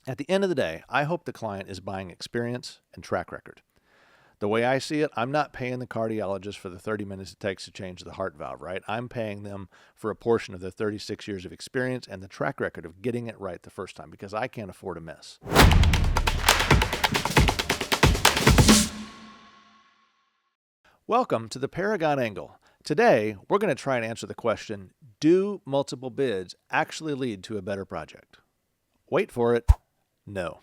At the end of the day, I hope the client is buying experience and track record. The way I see it, I'm not paying the cardiologist for the 30 minutes it takes to change the heart valve, right? I'm paying them for a portion of their 36 years of experience and the track record of getting it right the first time because I can't afford a miss. Welcome to the Paragon Angle. Today, we're going to try and answer the question, do multiple bids actually lead to a better project? Wait for it. No.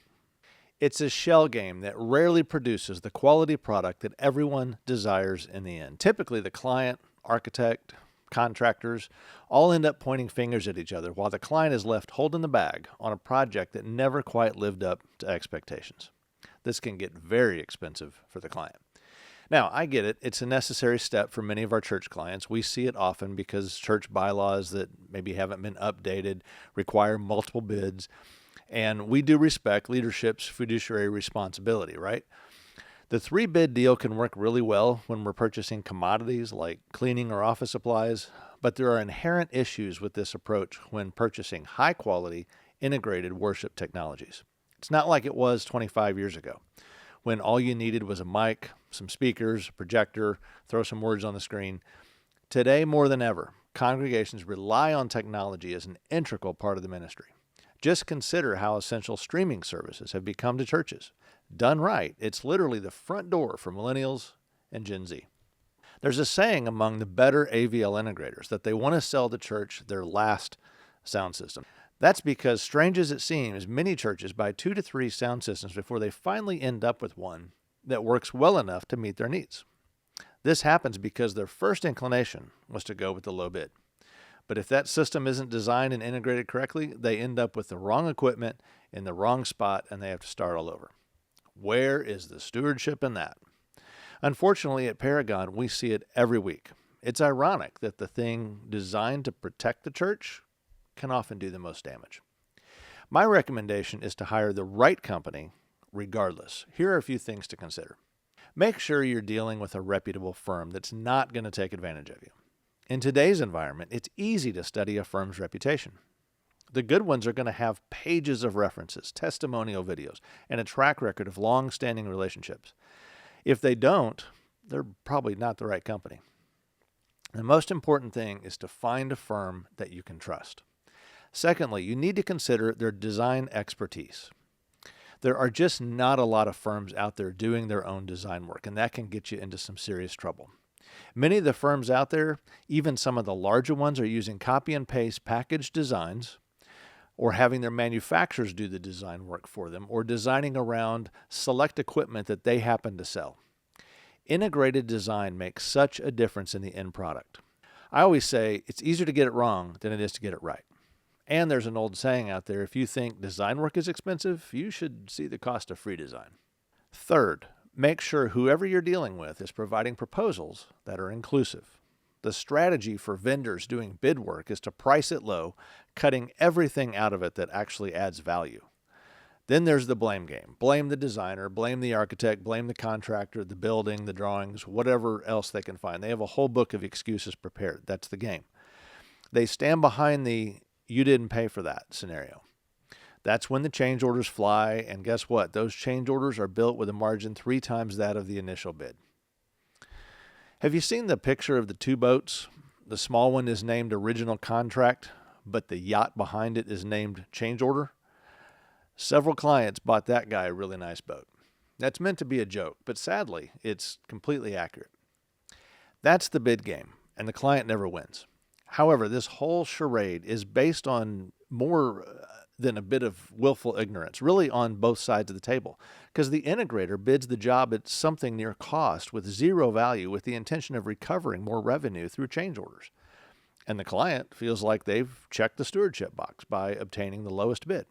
It's a shell game that rarely produces the quality product that everyone desires in the end. Typically, the client, architect, contractors all end up pointing fingers at each other while the client is left holding the bag on a project that never quite lived up to expectations. This can get very expensive for the client. Now, I get it. It's a necessary step for many of our church clients. We see it often because church bylaws that maybe haven't been updated require multiple bids. And we do respect leadership's fiduciary responsibility, right? The 3-bid deal can work really well when we're purchasing commodities like cleaning or office supplies, but there are inherent issues with this approach when purchasing high-quality, integrated worship technologies. It's not like it was 25 years ago, when all you needed was a mic, some speakers, a projector, throw some words on the screen. Today, more than ever, congregations rely on technology as an integral part of the ministry. Just consider how essential streaming services have become to churches. Done right, it's literally the front door for millennials and Gen Z. There's a saying among the better AVL integrators that they want to sell the church their last sound system. That's because, strange as it seems, many churches buy 2 to 3 sound systems before they finally end up with one that works well enough to meet their needs. This happens because their first inclination was to go with the low bid. But if that system isn't designed and integrated correctly, they end up with the wrong equipment in the wrong spot and they have to start all over. Where is the stewardship in that? Unfortunately, at Paragon, we see it every week. It's ironic that the thing designed to protect the church can often do the most damage. My recommendation is to hire the right company regardless. Here are a few things to consider. Make sure you're dealing with a reputable firm that's not going to take advantage of you. In today's environment, it's easy to study a firm's reputation. The good ones are going to have pages of references, testimonial videos, and a track record of long-standing relationships. If they don't, they're probably not the right company. The most important thing is to find a firm that you can trust. Secondly, you need to consider their design expertise. There are just not a lot of firms out there doing their own design work, and that can get you into some serious trouble. Many of the firms out there, even some of the larger ones, are using copy and paste package designs or having their manufacturers do the design work for them or designing around select equipment that they happen to sell. Integrated design makes such a difference in the end product. I always say it's easier to get it wrong than it is to get it right. And there's an old saying out there, if you think design work is expensive, you should see the cost of free design. Third, make sure whoever you're dealing with is providing proposals that are inclusive. The strategy for vendors doing bid work is to price it low, cutting everything out of it that actually adds value. Then there's the blame game. Blame the designer, blame the architect, blame the contractor, the building, the drawings, whatever else they can find. They have a whole book of excuses prepared. That's the game. They stand behind the "you didn't pay for that" scenario. That's when the change orders fly, and guess what? Those change orders are built with a margin 3 times that of the initial bid. Have you seen the picture of the 2 boats? The small one is named original contract, but the yacht behind it is named change order. Several clients bought that guy a really nice boat. That's meant to be a joke, but sadly, it's completely accurate. That's the bid game, and the client never wins. However, this whole charade is based on more than a bit of willful ignorance, really on both sides of the table, because the integrator bids the job at something near cost with zero value with the intention of recovering more revenue through change orders. And the client feels like they've checked the stewardship box by obtaining the lowest bid.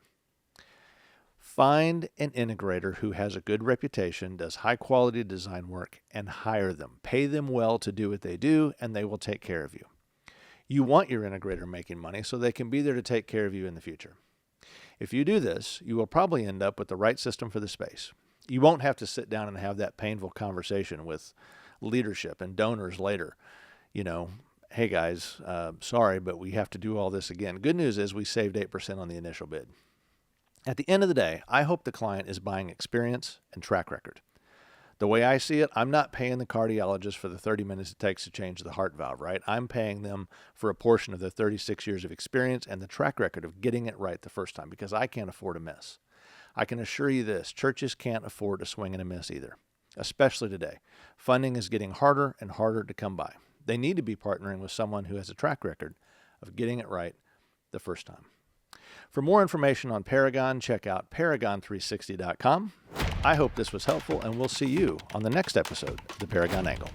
Find an integrator who has a good reputation, does high-quality design work, and hire them. Pay them well to do what they do, and they will take care of you. You want your integrator making money so they can be there to take care of you in the future. If you do this, you will probably end up with the right system for the space. You won't have to sit down and have that painful conversation with leadership and donors later. Hey guys, sorry, but we have to do all this again. Good news is we saved 8% on the initial bid. At the end of the day, I hope the client is buying experience and track record. The way I see it, I'm not paying the cardiologist for the 30 minutes it takes to change the heart valve, right? I'm paying them for a portion of their 36 years of experience and the track record of getting it right the first time, because I can't afford a miss. I can assure you this, churches can't afford to swing and a miss either, especially today. Funding is getting harder and harder to come by. They need to be partnering with someone who has a track record of getting it right the first time. For more information on Paragon, check out paragon360.com. I hope this was helpful, and we'll see you on the next episode of the Paragon Angle.